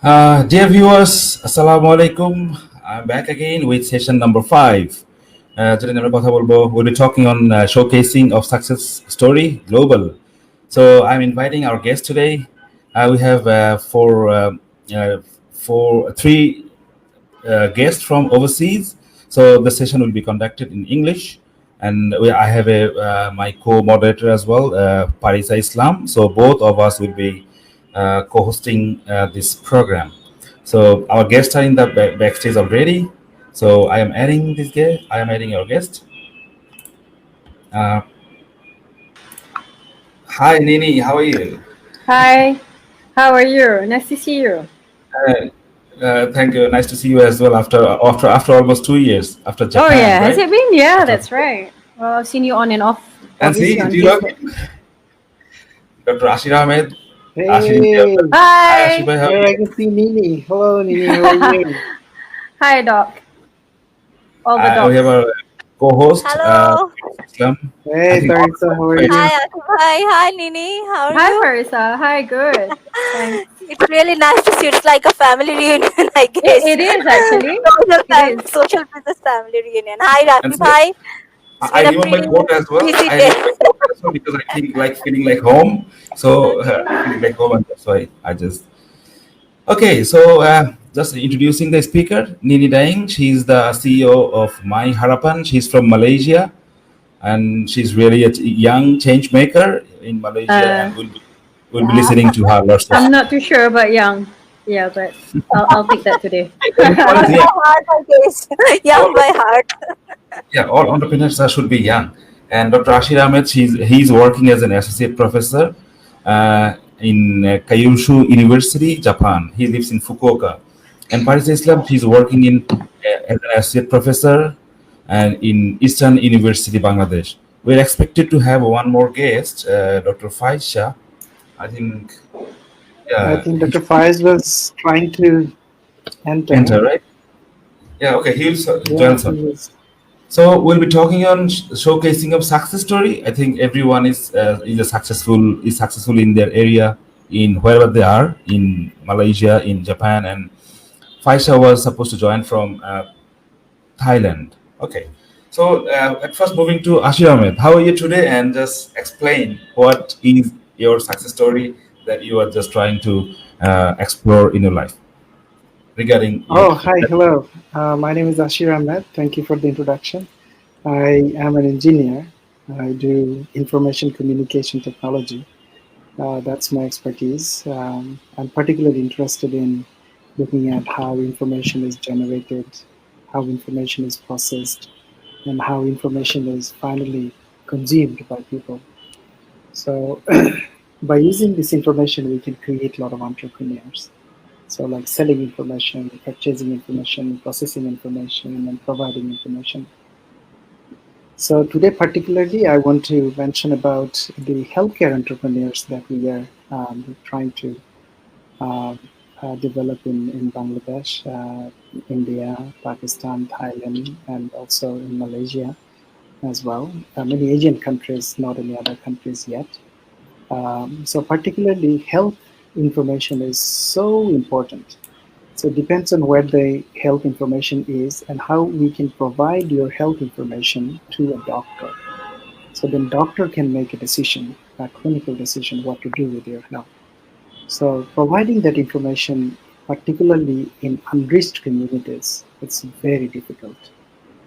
Dear viewers, Assalamu alaikum. I'm back again with session number 5. Today we'll be talking on showcasing of success story global. So I'm inviting our guest today. We have three guests from overseas. So the session will be conducted in English, and I have my co-moderator as well, Parisa Islam. So both of us will be co-hosting this program. So our guests are in the backstage already. So I am adding this guest. I am adding our guest. Uh, Hi Nini, how are you? Hi, how are you? Nice to see you. Uh, Thank you. Nice to see you as well after almost 2 years after Oh Japan, yeah, has right? it been? Yeah, After that's right. Well, I've seen you on and off, and see, obviously do on you love Facebook. it? Dr. Ashir Ahmed, Ashir in Hey, the Hi Ashir Hi. bhai, how are here I you? can see Nini. Hello, Nini. How are you? Hi, Doc. All the We have docs. our co-host, Hello. Islam. I Hey, think all Parisa. How are right. Hi, you? Hi. Hi, Nini. How are Hi, you? Parisa. Hi, good. Thanks. It's really nice to see. It's like a family reunion, I guess. It is actually. It is. Social business family reunion. Hi, And Rafi so bhai. It's I been a remove my pretty coat as well. busy I day. remove my coat as well because I think like feeling like home. So feeling like home, and that's why I just okay. So just introducing the speaker, Nini Daing. She's the CEO of My Harapan. She's from Malaysia, and she's really a young change maker in Malaysia, Uh, and we'll be listening to her lots of. I'm not too sure about young. Yeah, but I'll take that today. Everyone is Young by young. heart, I guess. Young All by heart. Yeah, all entrepreneurs should be young. And Dr. Ashir Ahmed, he's working as an associate professor in Kyushu University, Japan. He lives in Fukuoka. And Paris Islam, she's working as an associate professor and in Eastern University, Bangladesh. We're expected to have one more guest, Dr. Faiz Shah. I think, I yeah, think he Dr. should Faiz was trying to enter. enter, right? Yeah, okay, he'll Yeah, join he soon. was. So we'll be talking on showcasing of success story. I think everyone is successful in their area in wherever they are in Malaysia, in Japan, and Faisha was supposed to join from Thailand. Okay, so at first moving to Ashir Ahmed, how are you today? And just explain what is your success story that you are just trying to explore in your life regarding your. Oh, hi. Hello. My name is Ashir Ahmed. Thank you for the introduction. I am an engineer. I do information communication technology. That's my expertise. I'm particularly interested in looking at how information is generated, how information is processed, and how information is finally consumed by people. So, by using this information, we can create a lot of entrepreneurs. So, like selling information, purchasing information, processing information, and providing information. So, today, particularly, I want to mention about the healthcare entrepreneurs that we are trying to uh, develop in Bangladesh, India, Pakistan, Thailand, and also in Malaysia as well. Many Asian countries, not any other countries yet. So particularly health information is so important. So it depends on where the health information is and how we can provide your health information to a doctor. So then doctor can make a decision, a clinical decision, what to do with your health. So providing that information, particularly in unreached communities, it's very difficult.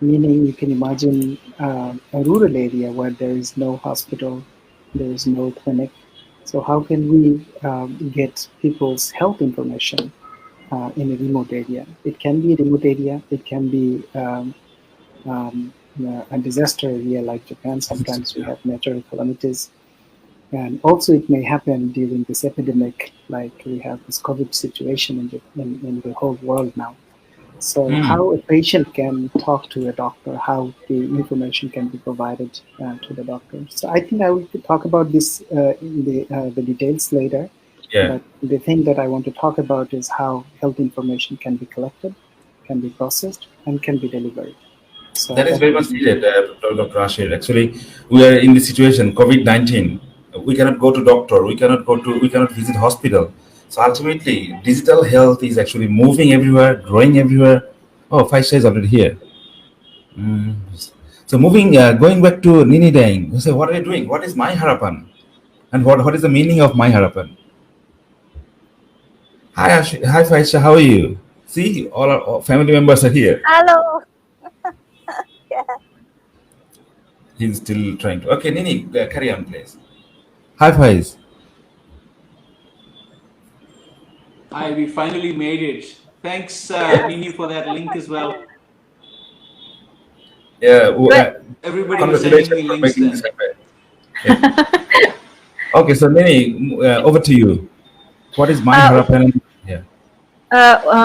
Meaning you can imagine a rural area where there is no hospital, there is no clinic. So how can we get people's health information in a remote area? It can be a remote area. It can be a disaster area like Japan. Sometimes we Yeah. have natural calamities. And also it may happen during this epidemic, like we have this COVID situation in the whole world now. So Hmm. how a patient can talk to a doctor, how the information can be provided to the doctor. So I think I will talk about this in the details later. Yeah. But the thing that I want to talk about is how health information can be collected, can be processed, and can be delivered. So That is that very much needed, Dr. Rashid. Actually, we are in this situation, COVID-19. We cannot go to doctor. We cannot visit hospital. So ultimately, digital health is actually moving everywhere, growing everywhere. Oh, Faiz is already here. Mm. So going back to Nini Daing, you say, what are you doing? What is my harapan? And what is the meaning of my harapan? Hi Faisha, how are you? See, all our family members are here. Hello. Yeah. He's still trying to. Okay, Nini, carry on, please. Hi Faiz. Hi, we finally made it. Thanks, Nini, for that link as well. Yeah, Good. Everybody was sending congratulations me for links making this then. happen. Yeah. Okay, so Nini, over to you. What is my Uh, harapan? Yeah.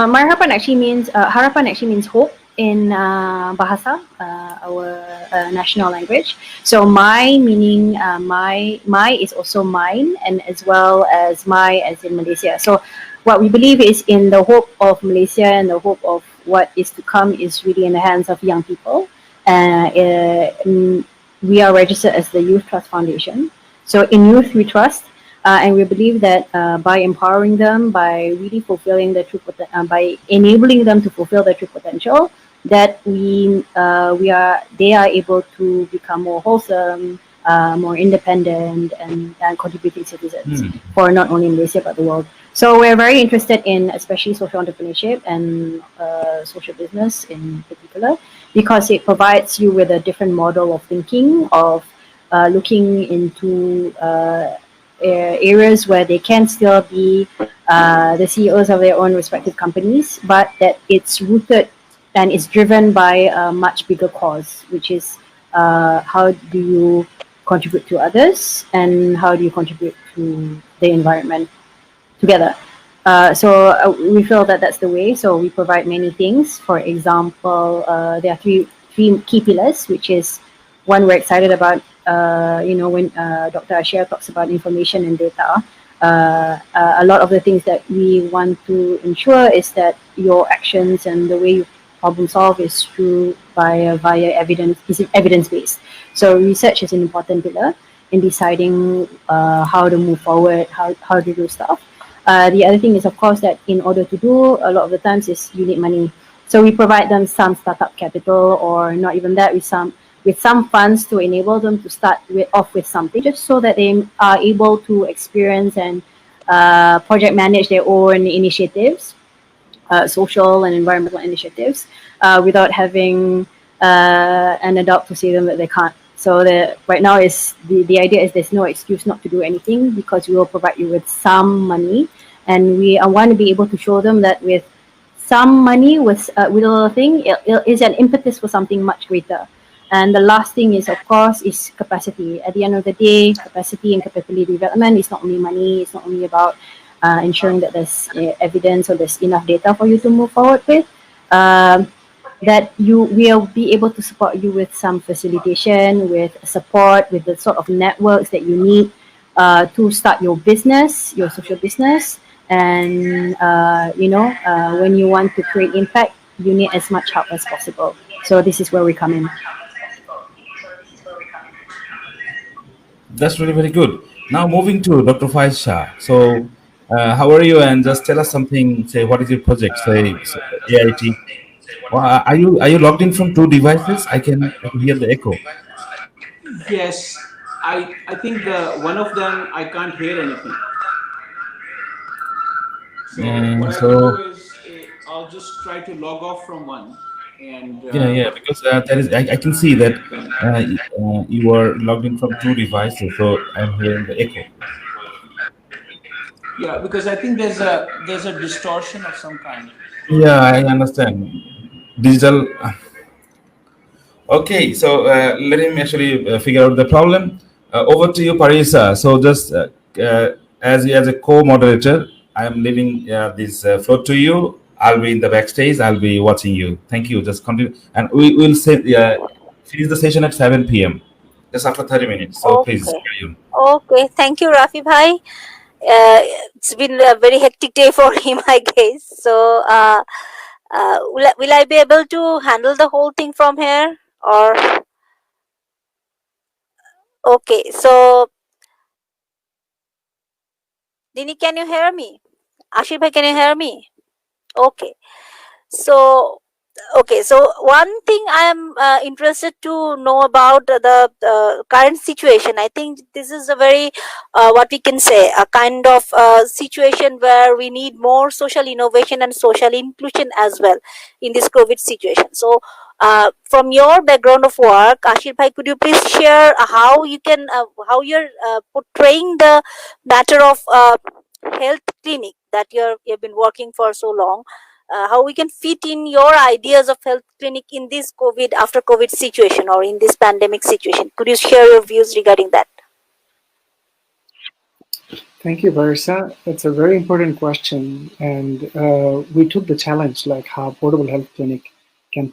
My harapan actually means hope in Bahasa, our national language. So my meaning my is also mine, and as well as my as in Malaysia. So what we believe is in the hope of Malaysia, and the hope of what is to come is really in the hands of young people. We are registered as the Youth Trust Foundation. So in youth we trust, and we believe that by empowering them, by really fulfilling their by enabling them to fulfill their true potential, that they are able to become more wholesome, more independent, and contributing citizens Hmm. for not only Malaysia but the world. So we're very interested in especially social entrepreneurship and social business in particular, because it provides you with a different model of thinking, of looking into areas where they can still be the CEOs of their own respective companies, but that it's rooted and it's driven by a much bigger cause, which is how do you contribute to others, and how do you contribute to the environment together. So we feel that that's the way. So we provide many things. For example, there are three key pillars, which is one we're excited about. When Dr. Ashir talks about information and data, a lot of the things that we want to ensure is that your actions and the way you problem solve is through via evidence, is evidence based. So research is an important pillar in deciding how to move forward, how to do stuff. The other thing is, of course, that in order to do, a lot of the times is you need money. So we provide them some startup capital, or not even that, with some funds to enable them to start off with something, just so that they are able to experience and project manage their own initiatives, social and environmental initiatives, without having an adult to say them that they can't. So right now is the idea is there's no excuse not to do anything, because we will provide you with some money, and we want to be able to show them that with some money, with a little thing, it is an impetus for something much greater. And the last thing is, of course, is capacity. At the end of the day, capacity and capability development is not only money. It's not only about ensuring that there's evidence or there's enough data for you to move forward with. That you will be able to support you with some facilitation, with support, with the sort of networks that you need to start your business, your social business. And when you want to create impact, you need as much help as possible. So this is where we come in. That's really very good. Now moving to Dr. Faiz Shah. So, how are you? And just tell us something. Say, what is your project? Say, AIT. Well, are you logged in from two devices? I can hear the echo. Yes, I think the one of them I can't hear anything. So what I can do So is I'll just try to log off from one, and yeah, because there is I can see that you are logged in from two devices. So I'm hearing the echo. yeah, because I think there's a distortion of some kind. Yeah, I understand. Digital. Okay, so let him actually figure out the problem. Over to you, Parisa. So just as a co-moderator, I am leaving this floor to you. I'll be in the backstage. I'll be watching you. Thank you. Just continue, and we will finish the session at 7 p.m. Just after 30 minutes. So please Okay. carry on. Okay. Thank you, Rafi bhai. It's been a very hectic day for him, I guess. So, will I be able to handle the whole thing from here? Or okay. So, Dini, can you hear me? Ashir bhai, can you hear me? Okay. So, one thing I am interested to know about the current situation. I think this is a very, what we can say, a kind of situation where we need more social innovation and social inclusion as well in this COVID situation. So, from your background of work, Ashir bhai, could you please share how you can, how you're portraying the matter of health clinic that you've been working for so long, how we can fit in your ideas of health clinic in this COVID, after COVID situation, or in this pandemic situation. Could you share your views regarding that? Thank you, Parisa. It's a very important question, and we took the challenge, like how portable health clinic can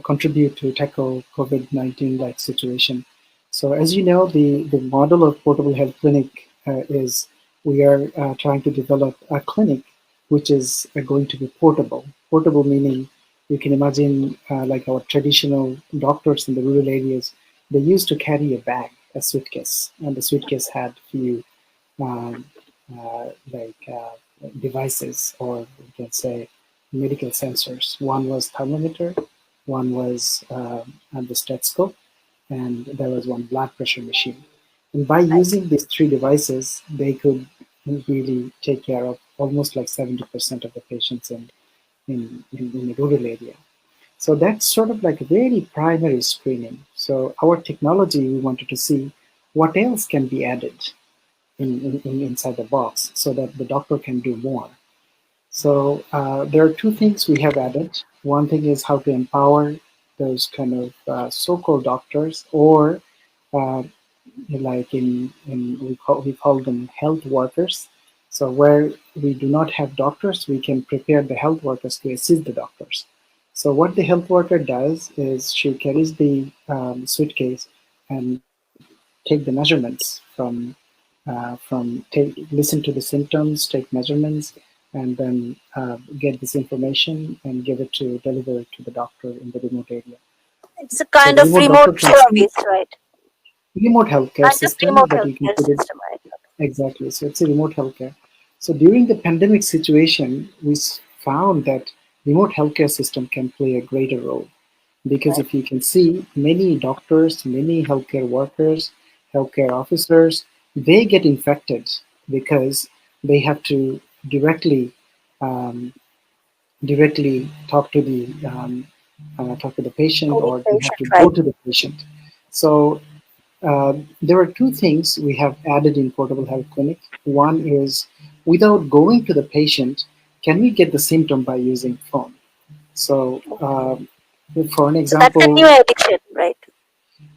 contribute to tackle COVID-19 like situation. So, as you know, the model of portable health clinic is we are trying to develop a clinic which is going to be portable. Portable meaning you can imagine like our traditional doctors in the rural areas, they used to carry a bag, a suitcase, and the suitcase had few um, like devices, or you can say medical sensors. One was thermometer, one was the stethoscope, and there was one blood pressure machine. And by Right. using these three devices, they could really take care of almost like 70% of the patients in the rural area. So that's sort of like a very primary screening. So our technology, we wanted to see what else can be added inside the box so that the doctor can do more. So there are two things we have added. One thing is how to empower those kind of so-called doctors, or uh, like we call them health workers. So where we do not have doctors, we can prepare the health workers to assist the doctors. So what the health worker does is she carries the suitcase and take the measurements listen to the symptoms, take measurements, and then get this information and give it to deliver it to the doctor in the remote area. It's a So kind the of remote doctor remote can see service, right? remote healthcare Kind of system, remote but you can healthcare put it system, right? exactly. So it's a remote healthcare. So during the pandemic situation, we found that remote healthcare system can play a greater role, because Right. if you can see, many doctors, many healthcare workers, healthcare officers, they get infected because they have to directly um, talk to the patient, COVID or they have patient, to go right? to the patient. So there are two things we have added in portable health clinic. One is, without going to the patient, can we get the symptom by using phone? So for an So that's a new example, addiction, right?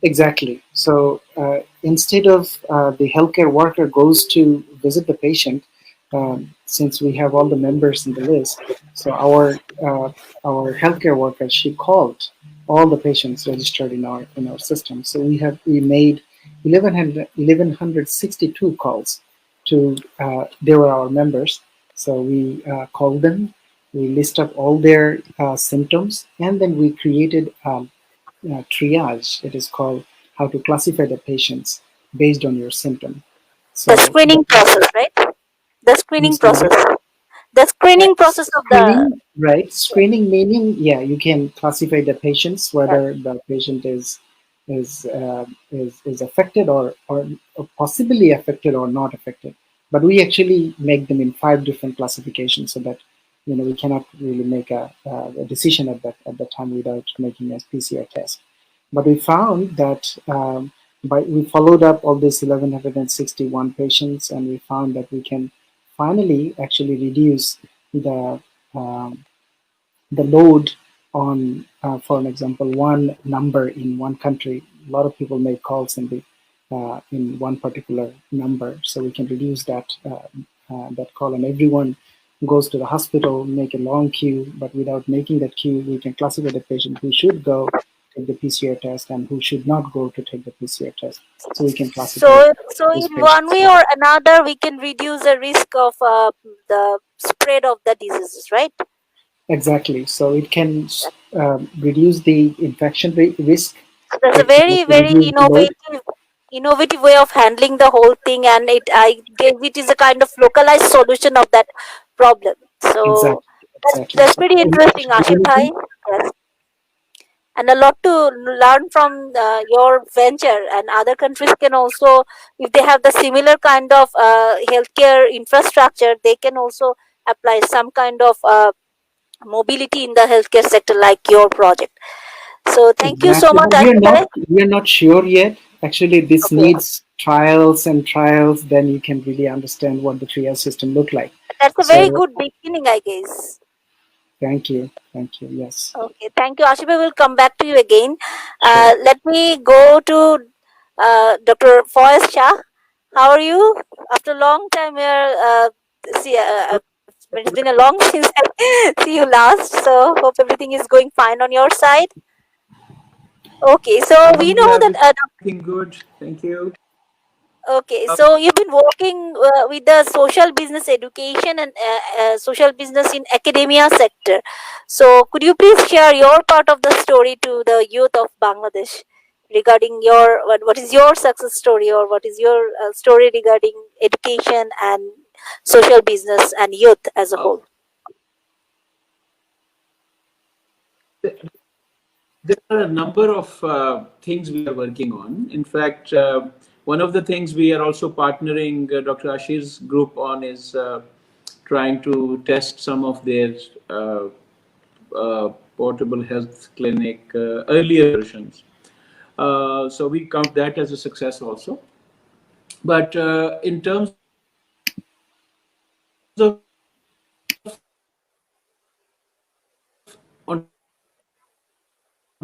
exactly. So instead of the healthcare worker goes to visit the patient, since we have all the members in the list, so our healthcare worker, she called all the patients registered in our system. So we made 1162 calls to they were our members. So we called them, we list up all their symptoms, and then we created triage. It is called how to classify the patients based on your symptom. The So screening process, right? The you screening say what? process. The screening process of the, Screening, right? Screening meaning, yeah, you can classify the patients, yeah. whether the patient is affected, or possibly affected or not affected. But we actually make them in 5 different classifications, so that we cannot really make a decision at that time without making a PCR test. But we found that we followed up all these 1161 patients, and we found that we can finally actually reduce the um, the load on, for an example, one number in one country. A lot of people make calls in one particular number, so we can reduce that call, and everyone goes to the hospital, make a long queue, but without making that queue, we can classify the patient who should go take the PCR test and who should not go to take the PCR test. So we can classify So those in one patients. way or another, we can reduce the risk of the spread of the diseases, right? Exactly. So it can reduce the infection risk. So that's a It can very, also very reduce the load. innovative. innovative way of handling the whole thing, and it is a kind of localized solution of that problem. So Exactly. that's pretty interesting, Ashir Bhai. Yes. And a lot to learn from your venture, and other countries can also, if they have the similar kind of healthcare infrastructure, they can also apply some kind of mobility in the healthcare sector like your project. So thank you so Exactly. much, But Ashir Bhai. we are not sure yet. Actually, this Okay, needs trials and trials. Then you can really understand what the trial system look like. that's a very So good beginning, I guess. thank you. Thank you. Yes. Okay, thank you, Ashir Bhai. We'll come back to you again. Sure. Let me go to Dr. Faiz Shah. How are you? After a long time, see, it's been a long since I see you last. So hope everything is going fine on your side. Okay, so we know Alhamdulillah, that. everything good. Thank you. Okay, so you've been working with the social business education and social business in academia sector. So could you please share your part of the story to the youth of Bangladesh regarding your what is your success story, or what is your story regarding education and social business and youth as a Uh, whole? there are a number of things we are working on. In fact, one of the things we are also partnering Dr. Ashir's group on is trying to test some of their portable health clinic earlier versions. So we count that as a success also. But in terms of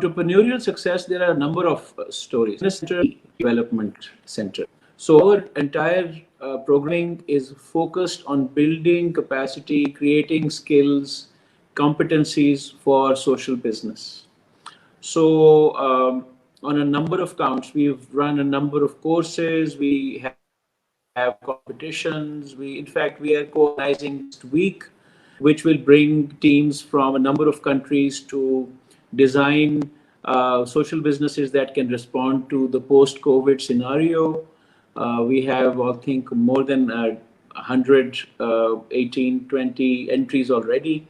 entrepreneurial success, there are a number of stories. Center Development Center. So our entire programming is focused on building capacity, creating skills, competencies for social business. So on a number of counts, we've run a number of courses. We have competitions. In fact, we are co-organizing next week, which will bring teams from a number of countries to design social businesses that can respond to the post-COVID scenario. We have, I think, more than 100, 18, 20 entries already.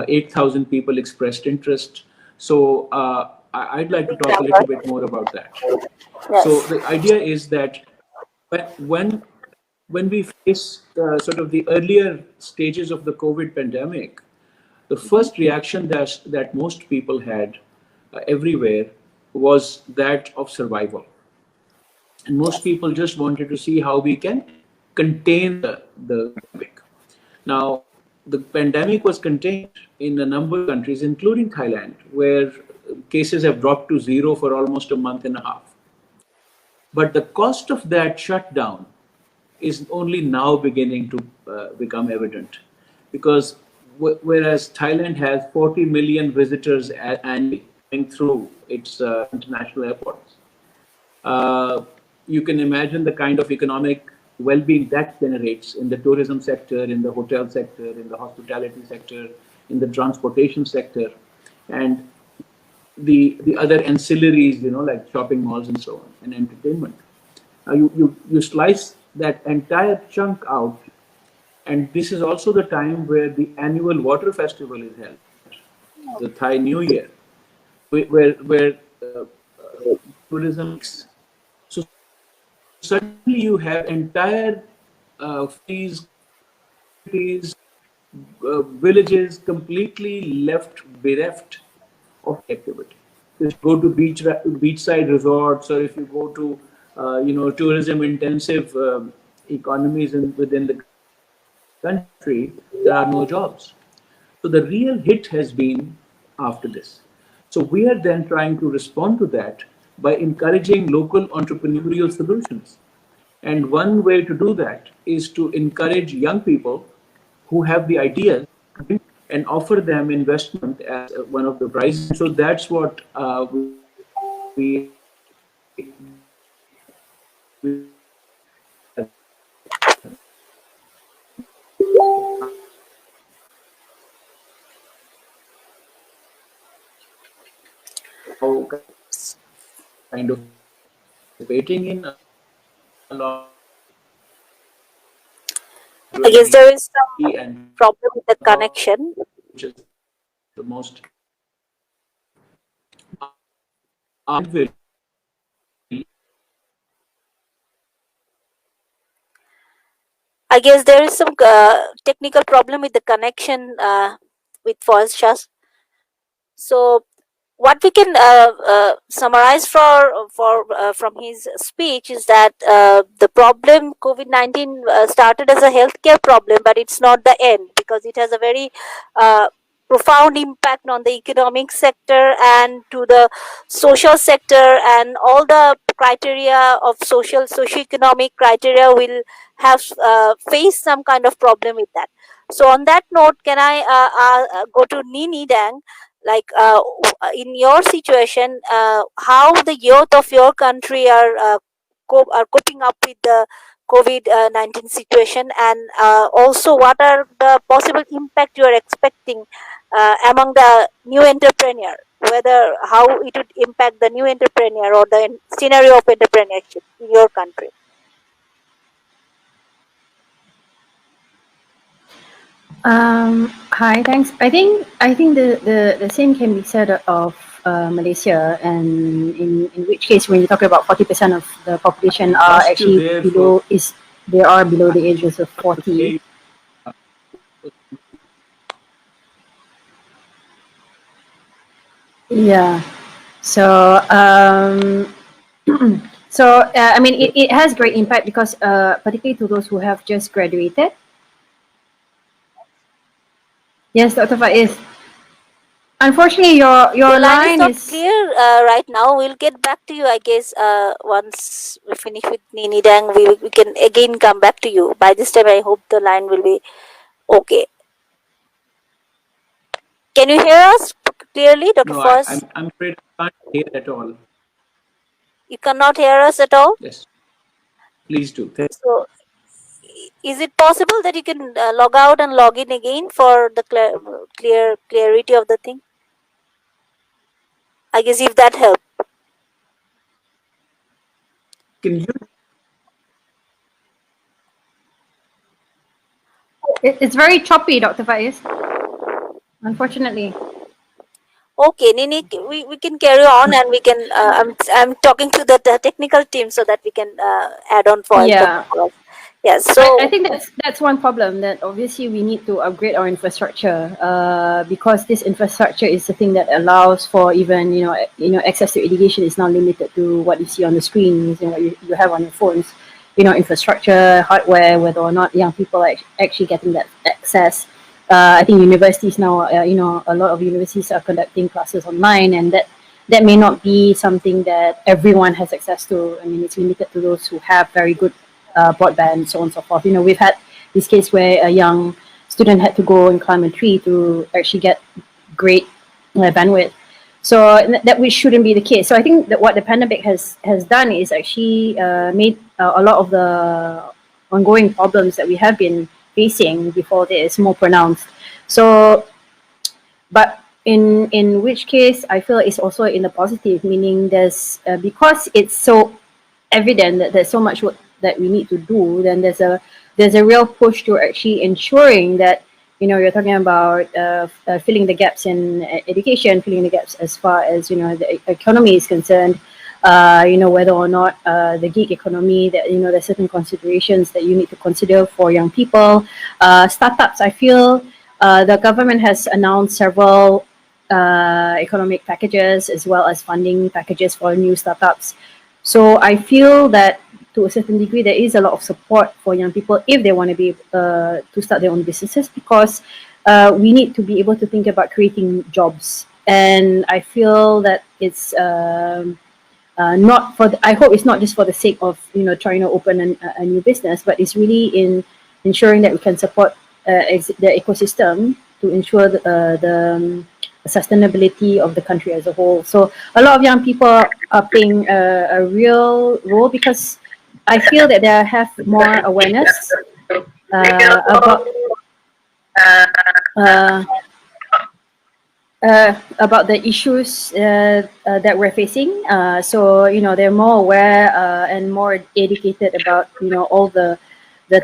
8,000 people expressed interest. So I'd like to Big talk a number. little bit more about that. So Yes. the idea is that when when we face sort of the earlier stages of the COVID pandemic, the first reaction that most people had everywhere was that of survival. And most Yes. people just wanted to see how we can contain the pandemic. Now, the pandemic was contained in a number of countries, including Thailand, where cases have dropped to zero for almost a month and a half. But the cost of that shutdown is only now beginning to become evident, because whereas Thailand has 40 million visitors annually coming through its international airports, uh, you can imagine the kind of economic well-being that generates in the tourism sector, in the hotel sector, in the hospitality sector, in the transportation sector, and the other ancillaries, like shopping malls and so on, and entertainment. You slice that entire chunk out, and this is also the time where the annual water festival is held, the Thai New Year, where tourism peaks. So suddenly you have entire cities, villages completely left bereft of activity. If you go to beachside resorts, or if you go to tourism intensive economies within the country, there are no jobs. So the real hit has been after this. So we are then trying to respond to that by encouraging local entrepreneurial solutions. And one way to do that is to encourage young people who have the ideas and offer them investment as one of the prizes. So that's what we how kind of participating in along I guess there is some and problem with the connection. which is the most will I guess there is some technical problem with the connection with Faiz Shah. So what we can summarize from his speech is that the problem COVID-19 started as a healthcare problem, but it's not the end, because it has a very profound impact on the economic sector and to the social sector, and all the criteria of socio-economic criteria will have faced some kind of problem with that. So on that note, can I go to Nini Daing? Like in your situation, how the youth of your country are coping up with the COVID-19 situation, and also what are the possible impact you are expecting among the new entrepreneur, whether how it would impact the new entrepreneur or the scenario of entrepreneurship in your country. Hi, thanks. I think the same can be said of Malaysia, and in which case, when you talk about 40% of the population are lost you actually there below they are below the ages of 40. Yeah. So I mean, it has great impact because particularly to those who have just graduated. Yes, Dr. Faiz. Unfortunately, your line is line not is clear right now. We'll get back to you, I guess, once we finish with Nini Daing. We can again come back to you. By this time, I hope the line will be okay. Can you hear us clearly, Dr. No, Faiz? I'm afraid I can't hear at all. You cannot hear us at all? Yes, please do. So, is it possible that you can log out and log in again for the clarity of the thing? I guess if that helps. Can you? it's very choppy, Dr. Faiz. Unfortunately. Okay, Nini, we can carry on, and we can. I'm talking to the technical team so that we can add on for Yeah. Yes. So I think that's one problem, that obviously we need to upgrade our infrastructure because this infrastructure is the thing that allows for even access to education is not limited to what you see on the screens and what you have on your phones. Infrastructure, hardware, whether or not young people are actually getting that access. I think universities now, a lot of universities are conducting classes online, and that may not be something that everyone has access to. I mean, it's limited to those who have very good broadband, so on and so forth. We've had this case where a young student had to go and climb a tree to actually get great bandwidth. So that which shouldn't be the case. So I think that what the pandemic has done is actually made a lot of the ongoing problems that we have been facing before this more pronounced. So, but in which case I feel it's also in the positive, meaning there's because it's so evident that there's so much work that we need to do, then there's a real push to actually ensuring that you're talking about filling the gaps in education, filling the gaps as far as the economy is concerned. Whether or not the gig economy, that there's certain considerations that you need to consider for young people. Startups, I feel the government has announced several economic packages as well as funding packages for new startups. So I feel that to a certain degree there is a lot of support for young people if they want to be to start their own businesses, because we need to be able to think about creating jobs. And I feel that it's not for I hope it's not just for the sake of trying to open a new business, but it's really in ensuring that we can support the ecosystem to ensure the sustainability of the country as a whole. So a lot of young people are playing a real role, because I feel that they have more awareness about about the issues that we're facing. So they're more aware and more educated about all the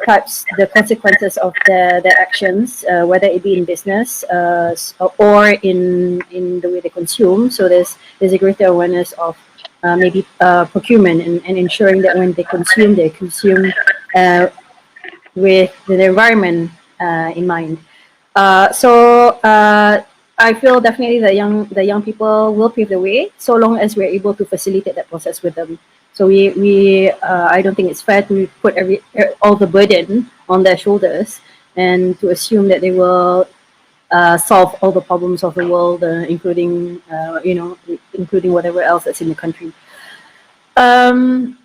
types, the consequences of their actions, whether it be in business or in the way they consume. So there's a greater awareness of maybe procurement and ensuring that when they consume with the environment in mind. So I feel definitely the young people will pave the way so long as we're able to facilitate that process with them. So we I don't think it's fair to put all the burden on their shoulders and to assume that they will solve all the problems of the world, including whatever else that's in the country. Um,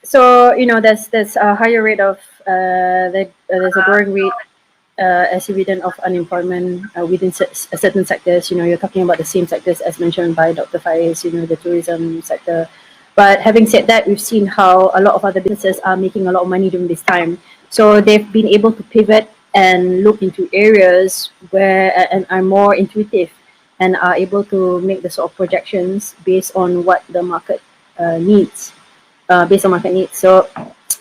so there's a higher rate of there's a growing rate as evident of unemployment within certain sectors. You're talking about the same sectors as mentioned by Dr. Faiz, the tourism sector. But having said that, we've seen how a lot of other businesses are making a lot of money during this time. So they've been able to pivot and look into areas where and are more intuitive and are able to make the sort of projections based on what the market needs, based on market needs. So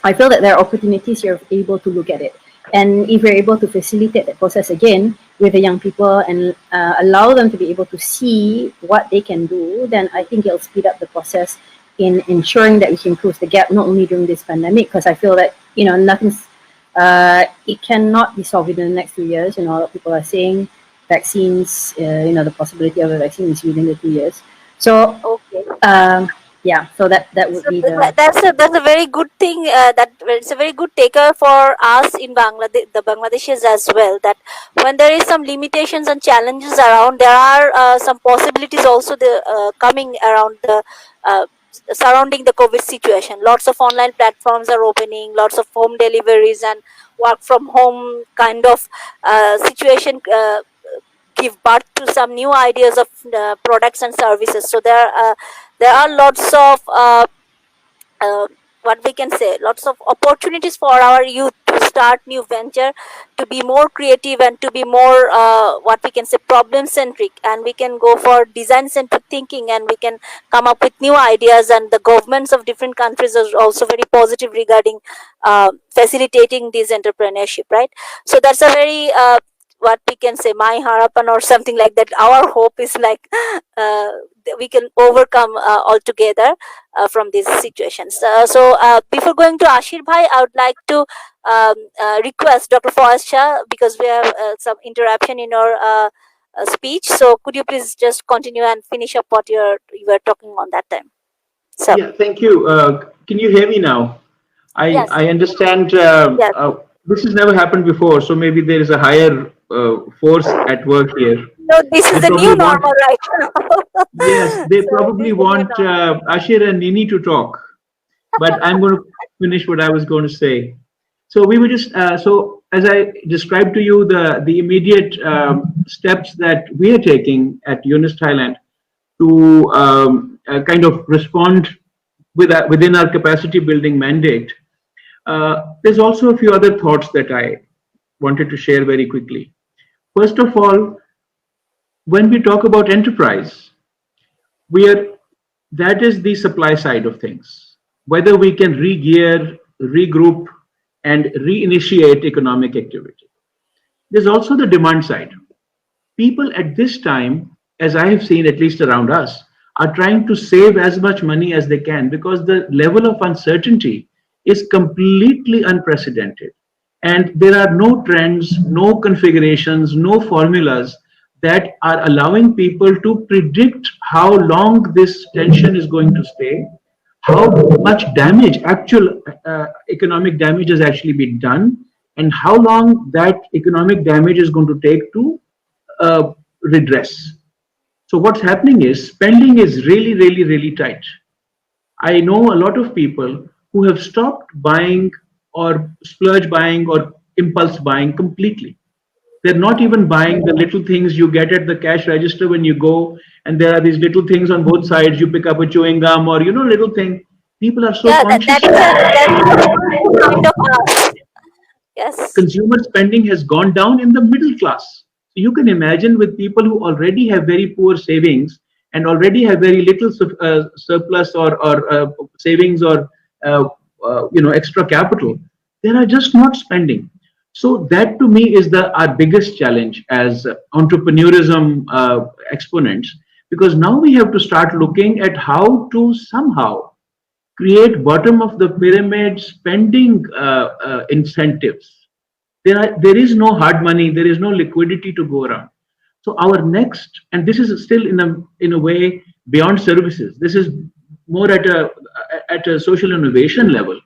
I feel that there are opportunities you're able to look at it. And if we're able to facilitate that process again with the young people and allow them to be able to see what they can do, then I think it'll speed up the process in ensuring that we can close the gap, not only during this pandemic, because I feel that, nothing's, it cannot be solved within the next 2 years. A lot of people are saying vaccines, the possibility of a vaccine is within the 2 years. So, Okay. yeah, so that would So be the... that's a very good thing. That it's a very good taker for us in Bangladesh, the Bangladeshis as well. That when there is some limitations and challenges around, there are some possibilities also coming around the surrounding the COVID situation. Lots of online platforms are opening. Lots of home deliveries and work from home kind of situation give birth to some new ideas of products and services. So there are lots of what we can say, lots of opportunities for our youth to start new venture, to be more creative and to be more what we can say problem centric, and we can go for design centric thinking and we can come up with new ideas. And the governments of different countries are also very positive regarding facilitating this entrepreneurship, right? So that's a very what we can say, my harapan or something like that. Our hope is like we can overcome altogether from these situations. So before going to Ashir Bhai, I would like to request Dr. Faiz Shah, because we have some interruption in our speech. So could you please just continue and finish up what you were talking on that time? So Yeah, thank you. Can you hear me now? yes, I understand yes. this has never happened before, so maybe there is a higher force at work here. So this is They the new probably want, normal right now. yes, they So this probably is the new want normal. Ashir and Nini to talk, but I'm going to finish what I was going to say. So we were just so as I described to you the immediate steps that we are taking at UNIS Thailand to kind of respond within our capacity building mandate. There's also a few other thoughts that I wanted to share very quickly. First of all, when we talk about enterprise, that is the supply side of things. Whether we can re-gear, regroup, and reinitiate economic activity. There's also the demand side. People at this time, as I have seen at least around us, are trying to save as much money as they can because the level of uncertainty is completely unprecedented. And there are no trends, no configurations, no formulas that are allowing people to predict how long this tension is going to stay, how much damage, actual economic damage has actually been done, and how long that economic damage is going to take to redress. So what's happening is spending is really, really, really tight. I know a lot of people who have stopped buying or splurge buying or impulse buying completely. They're not even buying the little things you get at the cash register when you go, and there are these little things on both sides. You pick up a chewing gum or little thing. People are so Yeah, conscious. that is a kind of us. Yes. Consumer spending has gone down in the middle class. you can imagine with people who already have very poor savings and already have very little surplus or savings or extra capital, they are just not spending. So that to me is the our biggest challenge as entrepreneurism exponents, because now we have to start looking at how to somehow create bottom of the pyramid spending incentives. There is no hard money, there is no liquidity to go around. So our next, and this is still in a way beyond services. This is more at a social innovation level.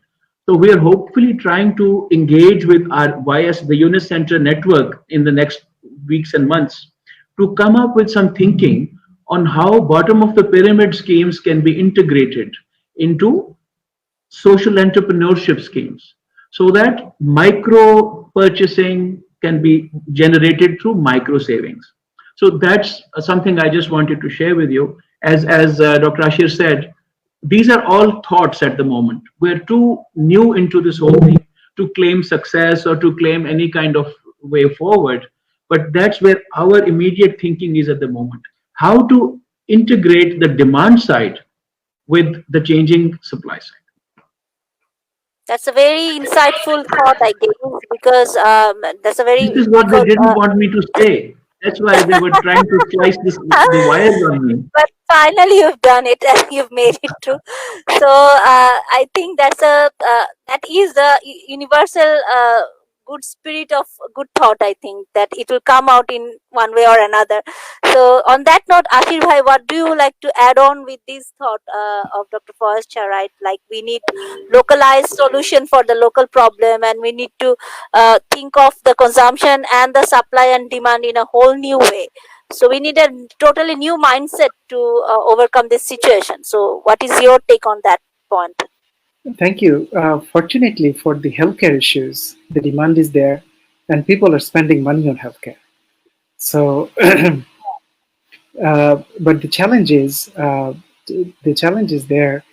So we are hopefully trying to engage with our YS, the Unis Center network, in the next weeks and months to come up with some thinking on how bottom of the pyramid schemes can be integrated into social entrepreneurship schemes, so that micro purchasing can be generated through micro savings. So that's something I just wanted to share with you. As Dr. Ashir said, these are all thoughts at the moment. We're too new into this whole thing to claim success or to claim any kind of way forward. But that's where our immediate thinking is at the moment. How to integrate the demand side with the changing supply side. That's a very insightful thought, I guess, because that's a This very is what they because didn't want me to say. That's why they were trying to slice the wires on me. but finally you've done it and you've made it through. So I think that is the universal good spirit of good thought. I think that it will come out in one way or another. So on that note, Ashir bhai, what do you like to add on with this thought of Dr. Faiz, right? Like we need localized solution for the local problem, and we need to think of the consumption and the supply and demand in a whole new way. So we need a totally new mindset to overcome this situation. So what is your take on that point? Thank you. Fortunately for the healthcare issues, the demand is there and people are spending money on healthcare. So, but the challenge is there,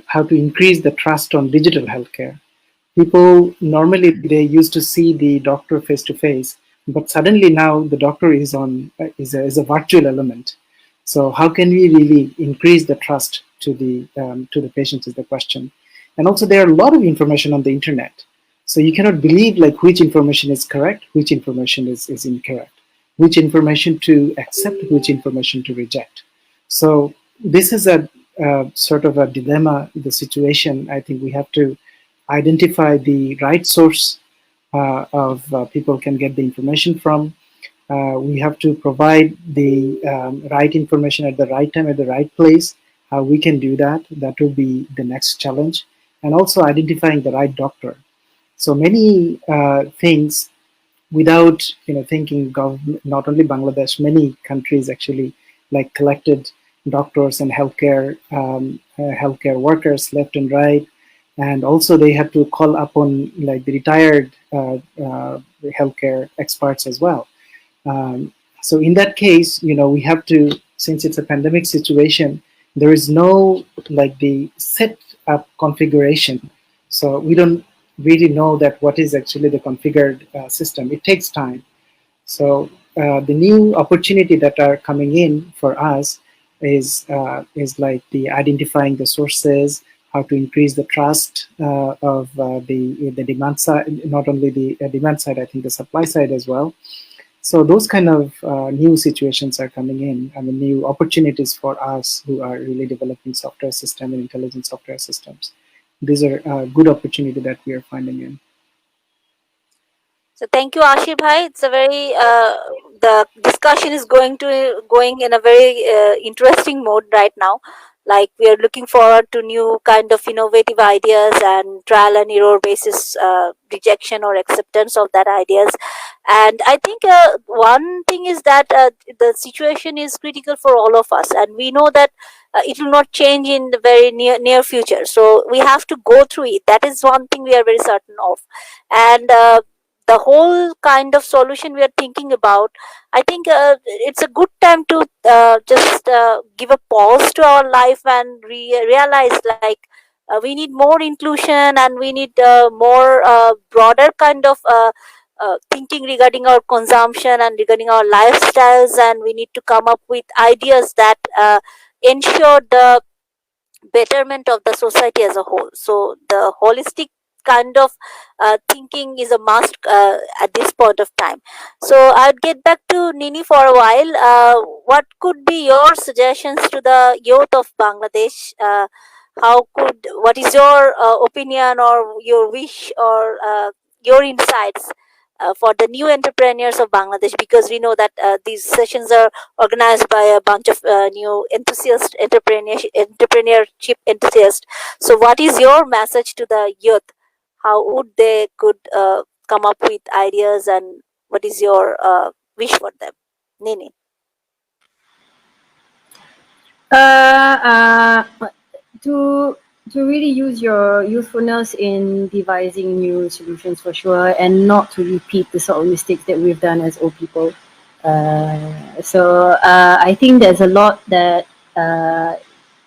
how to increase the trust on digital healthcare. People normally they used to see the doctor face to face, but suddenly now the doctor is a virtual element. So how can we really increase the trust to the patients is the question. And also there are a lot of information on the internet, so you cannot believe like which information is correct, which information is incorrect, which information to accept, which information to reject. So this is a sort of a dilemma, the situation. I think we have to identify the right source of people can get the information from. We have to provide the right information at the right time, at the right place. How we can do that, that will be the next challenge. And also identifying the right doctor. So many things without thinking government, not only Bangladesh, many countries actually like collected doctors and healthcare workers left and right. And also they have to call upon like the retired healthcare experts as well. So in that case, we have to, since it's a pandemic situation, there is no like the set up configuration. So we don't really know that what is actually the configured system. It takes time. So the new opportunity that are coming in for us is like the identifying the sources, how to increase the trust of the demand side, not only the demand side, I think the supply side as well. So those kind of new situations are coming in, and the new opportunities for us who are really developing software system and intelligent software systems. These are a good opportunity that we are finding in. So thank you, Ashir bhai. It's a very the discussion is going in a very interesting mode right now. Like we are looking forward to new kind of innovative ideas and trial and error basis rejection or acceptance of that ideas. And I think one thing is that the situation is critical for all of us, and we know that it will not change in the very near future. So we have to go through it. That is one thing we are very certain of. And the whole kind of solution we are thinking about, I think it's a good time to just give a pause to our life and realize like we need more inclusion, and we need more broader kind of thinking regarding our consumption and regarding our lifestyles, and we need to come up with ideas that ensure the betterment of the society as a whole. So the holistic kind of thinking is a must at this point of time. So I'd get back to Nini for a while. What could be your suggestions to the youth of Bangladesh? What is your opinion or your wish or your insights for the new entrepreneurs of Bangladesh? Because we know that these sessions are organized by a bunch of new entrepreneurship enthusiasts. So what is your message to the youth? How would they could come up with ideas, and what is your wish for them? Nini. To really use your youthfulness in devising new solutions for sure, and not to repeat the sort of mistakes that we've done as old people. I think there's a lot that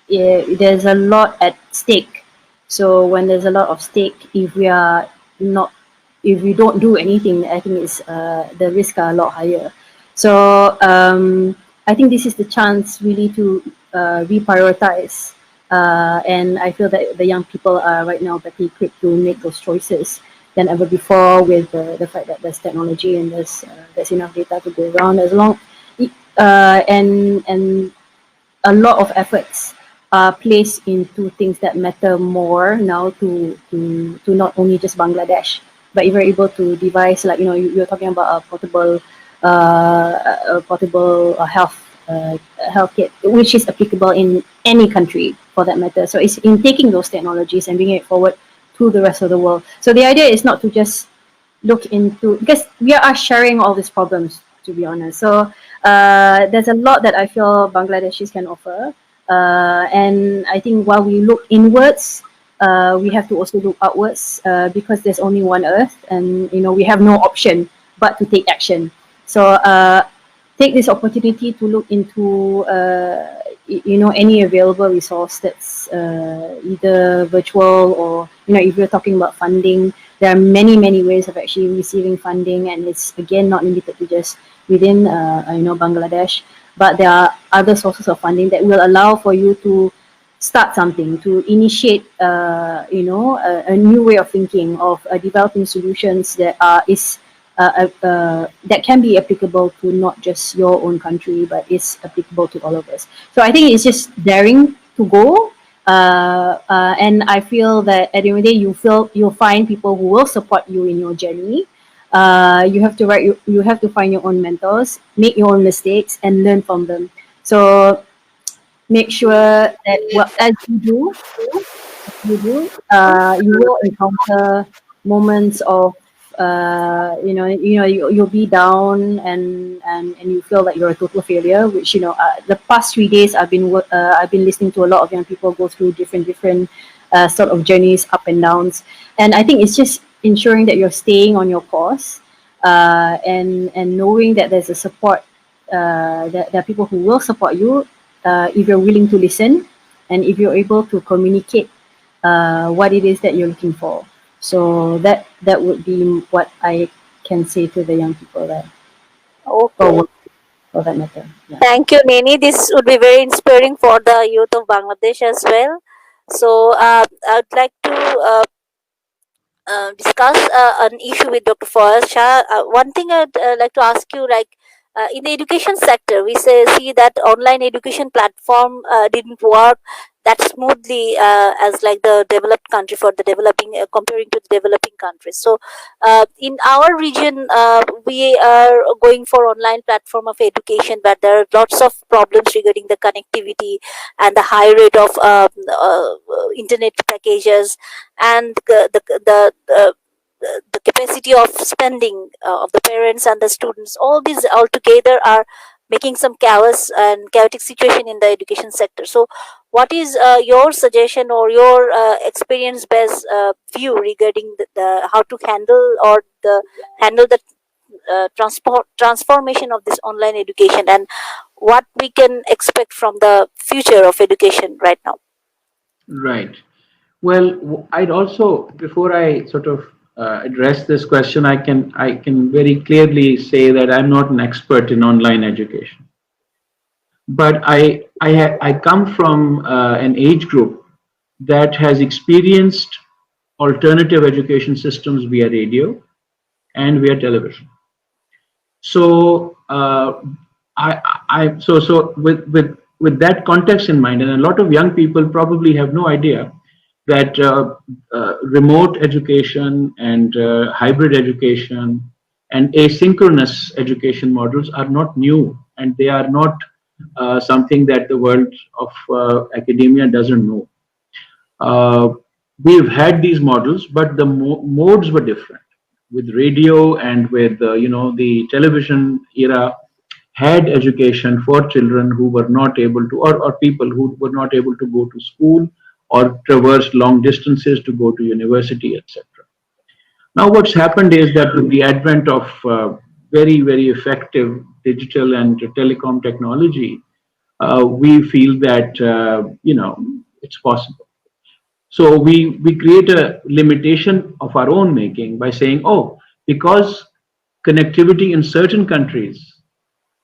there's a lot at stake. So when there's a lot of stake, if we don't do anything, I think it's the risks are a lot higher. So I think this is the chance really to reprioritize. And I feel that the young people are right now better equipped to make those choices than ever before, with the fact that there's technology and there's enough data to go around. And a lot of efforts are placed into things that matter more now to not only just Bangladesh, but if you're able to devise, like, you're talking about a portable health kit, which is applicable in any country for that matter. So it's in taking those technologies and bringing it forward to the rest of the world. So the idea is not to just look into, because we are sharing all these problems, to be honest. So there's a lot that I feel Bangladeshis can offer. And I think while we look inwards, we have to also look outwards, because there's only one earth, and we have no option but to take action. So take this opportunity to look into any available resource that's either virtual, or if you're talking about funding, there are many ways of actually receiving funding, and it's again not limited to just within Bangladesh, but there are other sources of funding that will allow for you to start something, to initiate a new way of thinking, of developing solutions that that can be applicable to not just your own country, but is applicable to all of us. So I think it's just daring to go, and I feel that at the end of the day, you'll find people who will support you in your journey. You have to find your own mentors, make your own mistakes, and learn from them. So make sure that as you do, you will encounter moments of you'll be down, and you feel like you're a total failure, which the past 3 days I've been listening to a lot of young people go through different sort of journeys, up and downs, and I think it's just ensuring that you're staying on your course, and knowing that there's a support, that there are people who will support you, if you're willing to listen, and if you're able to communicate what it is that you're looking for. So that would be what I can say to the young people there. Okay. For that matter. Yeah. Thank you, Nini. This would be very inspiring for the youth of Bangladesh as well. So I'd like to discuss an issue with Dr. Faiz Shah. One thing I'd like to ask you, like, in the education sector, we see that online education platform didn't work that smoothly as like the developed country for the developing, comparing to the developing countries. So in our region, we are going for online platform of education, but there are lots of problems regarding the connectivity and the high rate of internet packages, and the capacity of spending of the parents and the students. All these altogether are making some chaotic situation in the education sector. So what is your suggestion or your experience based view regarding the how to handle the transformation of this online education, and what we can expect from the future of education right now? Right. Well, I'd also, before I sort of address this question, I can very clearly say that I'm not an expert in online education, but I come from an age group that has experienced alternative education systems via radio and via television. So with that context in mind, and a lot of young people probably have no idea that remote education and hybrid education and asynchronous education models are not new, and they are not something that the world of academia doesn't know. Uh, we've had these models, but the modes were different. With radio and with the television era, had education for children who were not able to, or people who were not able to go to school or traverse long distances to go to university, etc. Now, what's happened is that with the advent of very effective digital and telecom technology, we feel that it's possible. So we create a limitation of our own making by saying, oh, because connectivity in certain countries,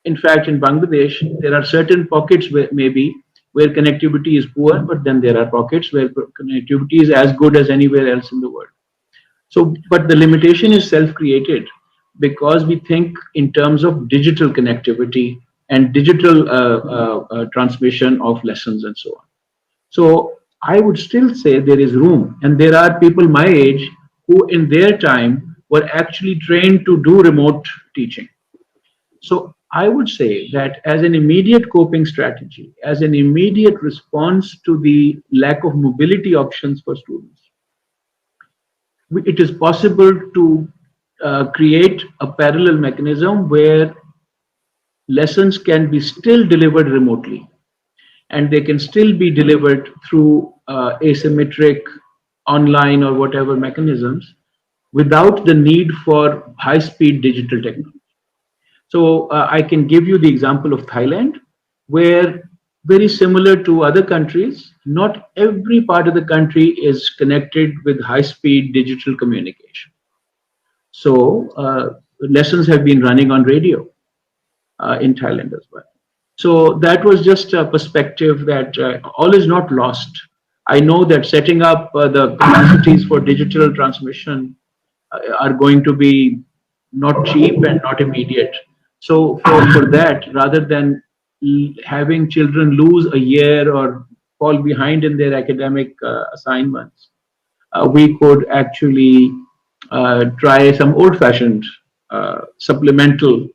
in fact, in Bangladesh, there are certain pockets where maybe where connectivity is poor, but then there are pockets where connectivity is as good as anywhere else in the world. So, but the limitation is self-created because we think in terms of digital connectivity and digital transmission of lessons and so on. So I would still say there is room, and there are people my age who in their time were actually trained to do remote teaching. So I would say that as an immediate coping strategy, as an immediate response to the lack of mobility options for students, it is possible to create a parallel mechanism where lessons can be still delivered remotely, and they can still be delivered through asymmetric online or whatever mechanisms without the need for high-speed digital technology. So I can give you the example of Thailand, where very similar to other countries, not every part of the country is connected with high-speed digital communication. So lessons have been running on radio in Thailand as well. So that was just a perspective that all is not lost. I know that setting up the capacities for digital transmission are going to be not cheap and not immediate. So for that, rather than having children lose a year or fall behind in their academic assignments, we could actually try some old-fashioned supplemental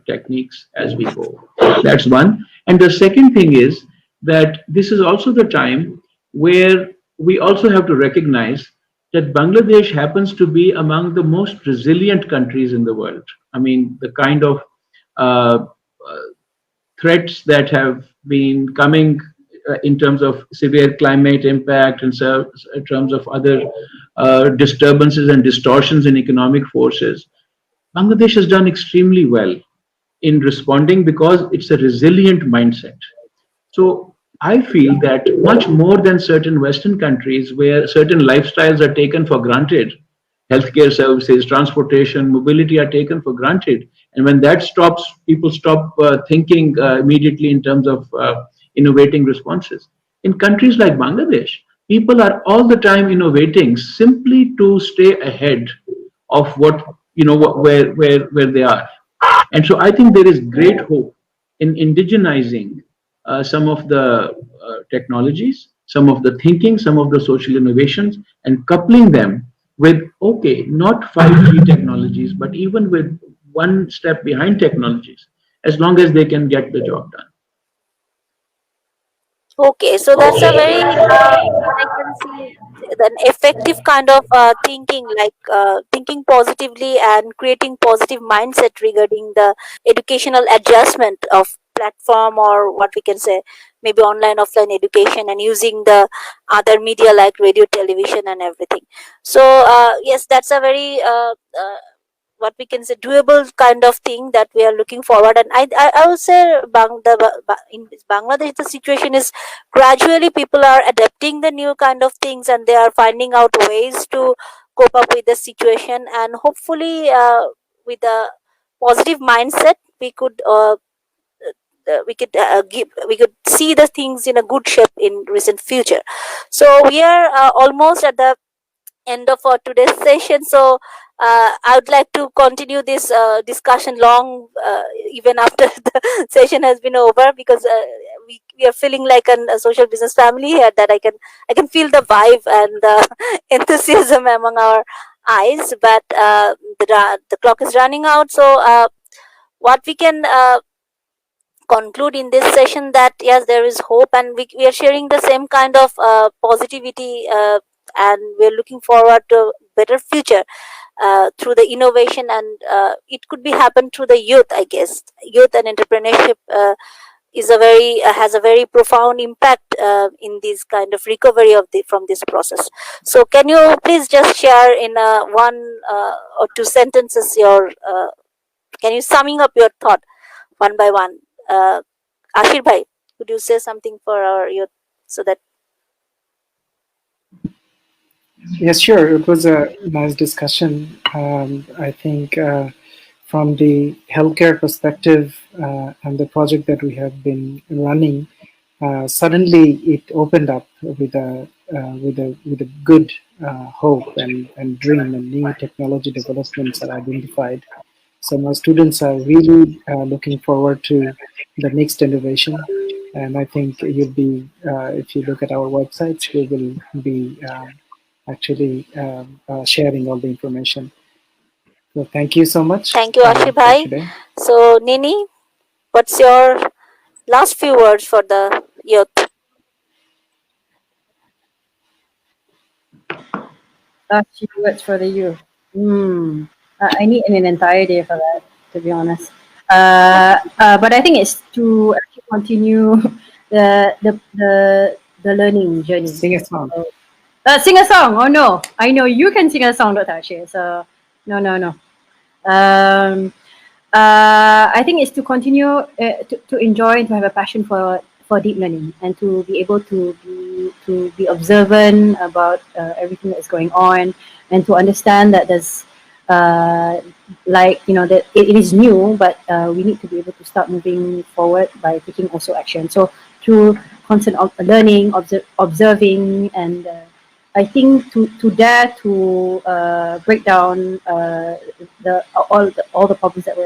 techniques as we go. That's one. And the second thing is that this is also the time where we also have to recognize that Bangladesh happens to be among the most resilient countries in the world. I mean, the kind of threats that have been coming in terms of severe climate impact and in terms of other disturbances and distortions in economic forces, Bangladesh has done extremely well in responding because it's a resilient mindset. So I feel that much more than certain Western countries where certain lifestyles are taken for granted, healthcare services, transportation, mobility are taken for granted. And when that stops, people stop thinking immediately in terms of innovating responses. In countries like Bangladesh, people are all the time innovating simply to stay ahead of what, where they are. And so I think there is great hope in indigenizing some of the technologies, some of the thinking, some of the social innovations, and coupling them with, okay, not 5G technologies, but even with one step behind technologies, as long as they can get the job done. Okay, so that's a very, I can see an effective kind of thinking, like thinking positively and creating positive mindset regarding the educational adjustment of platform, or what we can say, maybe online, offline education, and using the other media like radio, television, and everything. So yes, that's a very what we can say doable kind of thing that we are looking forward. And I will say in Bangladesh the situation is gradually people are adapting the new kind of things, and they are finding out ways to cope up with the situation, and hopefully with a positive mindset we could see the things in a good shape in recent future. So we are almost at the end of our today's session. So I would like to continue this discussion long, even after the session has been over, because we are feeling like a social business family here. That I can feel the vibe and the enthusiasm among our eyes. But the clock is running out. So what we can conclude in this session, that yes, there is hope, and we are sharing the same kind of positivity, and we're looking forward to a better future through the innovation, and it could be happen through the youth. I guess youth and entrepreneurship is a very has a very profound impact in this kind of recovery of the from this process. So can you please just share in one or two sentences your can you summing up your thought one by one? Ashir bhai, could you say something for our youth so that? Yes, sure. It was a nice discussion. I think from the healthcare perspective and the project that we have been running, suddenly it opened up with a good hope and dream, and new technology developments are identified. So my students are really looking forward to the next innovation, and I think you'll be if you look at our websites, we will be actually sharing all the information. So thank you so much Thank you, Ashir for bhai. today. So Nini, what's your last few words for the youth? Last few words for the youth. I need an entire day for that, to be honest. But I think it's to actually continue the the the, the learning journey. Sing a song. So, sing a song. Oh no, I know you can sing a song, Dr. Ashir. So no. Um, I think it's to continue to enjoy and to have a passion for deep learning, and to be able to be observant about everything that's going on, and to understand that there's like that it is new, but we need to be able to start moving forward by taking also action. So through constant learning, observing, and I think to dare to break down all the problems that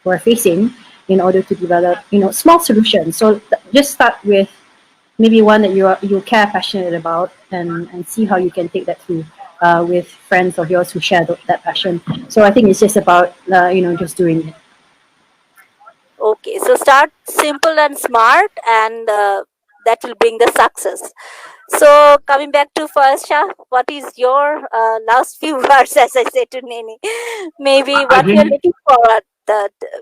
we're facing, in order to develop small solutions. So just start with maybe one that you care passionate about, and see how you can take that through with friends of yours who share that passion. So I think it's just about just doing it. Okay, so start simple and smart, and that will bring the success. So coming back to first, Shah, what is your last few words, as I said to Nini? Maybe I what you're think looking forward.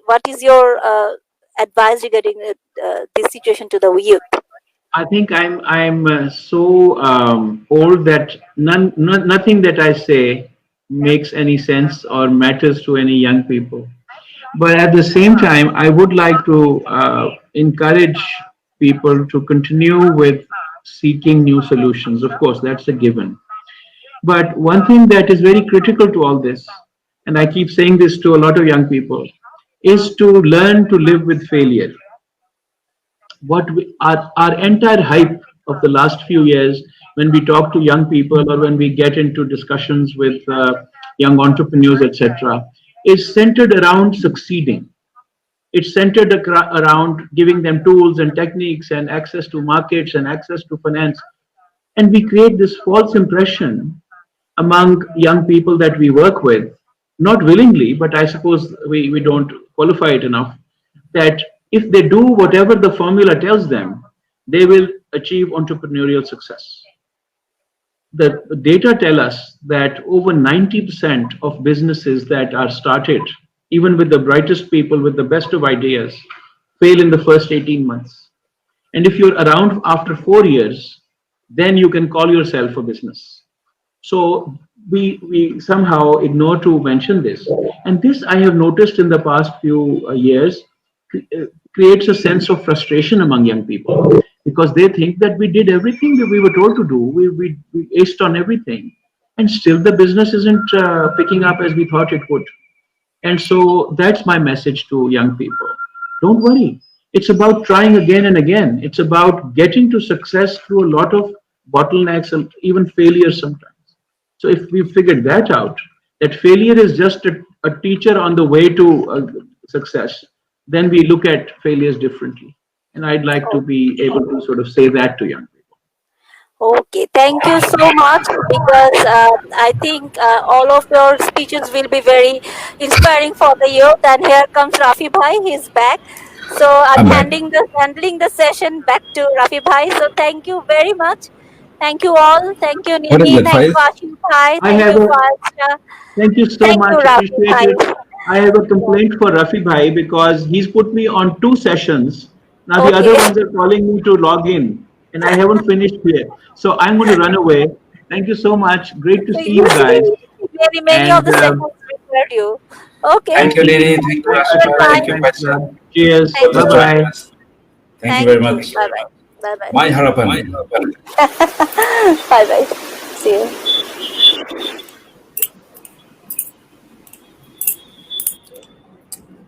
What is your advice regarding this situation to the youth? I think I'm so old that nothing that I say makes any sense or matters to any young people. But at the same time, I would like to encourage people to continue with seeking new solutions. Of course, that's a given. But one thing that is very critical to all this, and I keep saying this to a lot of young people, is to learn to live with failure. Our entire hype of the last few years, when we talk to young people or when we get into discussions with young entrepreneurs, etc., is centered around succeeding. It's centered around giving them tools and techniques and access to markets and access to finance. And we create this false impression among young people that we work with, not willingly, but I suppose we don't qualify it enough, that if they do whatever the formula tells them, they will achieve entrepreneurial success. The data tell us that over 90% of businesses that are started, even with the brightest people with the best of ideas, fail in the first 18 months. And if you're around after 4 years, then you can call yourself a business. So we somehow ignore to mention this. And this I have noticed in the past few years creates a sense of frustration among young people, because they think that we did everything that we were told to do. We aced on everything. and still the business isn't picking up as we thought it would. And so that's my message to young people. Don't worry. It's about trying again and again. It's about getting to success through a lot of bottlenecks and even failures sometimes. So if we figured that out, that failure is just a teacher on the way to success, then we look at failures differently. And I'd like to be able to sort of say that to young people. Okay, thank you so much, because I think all of your speeches will be very inspiring for the youth. And here comes Rafi Bhai, he's back. So I'm I'm back. handling the session back to Rafi Bhai. So thank you very much. Thank you all. Thank you, What is Nini. that, Thank you, Faiz? Ashir Bhai. I Thank have you, a Faiz. Thank you so Thank you, much. Rafi Appreciate Bhai. it. I have a complaint for Rafi Bhai because he's put me on 2 sessions. Now the other Okay. ones are calling me to log in, and I haven't finished yet. So I'm going to run away. Thank you so much. Great to So see you guys. usually many of And the sessions required you. Okay. Thank you, thank Nini. you. Thank you, Thank you, Ashir. Bhai. Thank you, Thanks, Pacha, Cheers. for Thank Bye just you. joining bye. us. Thank you Thank very you. much. Bye bye. Bye bye. My Harapan. Bye bye. See you.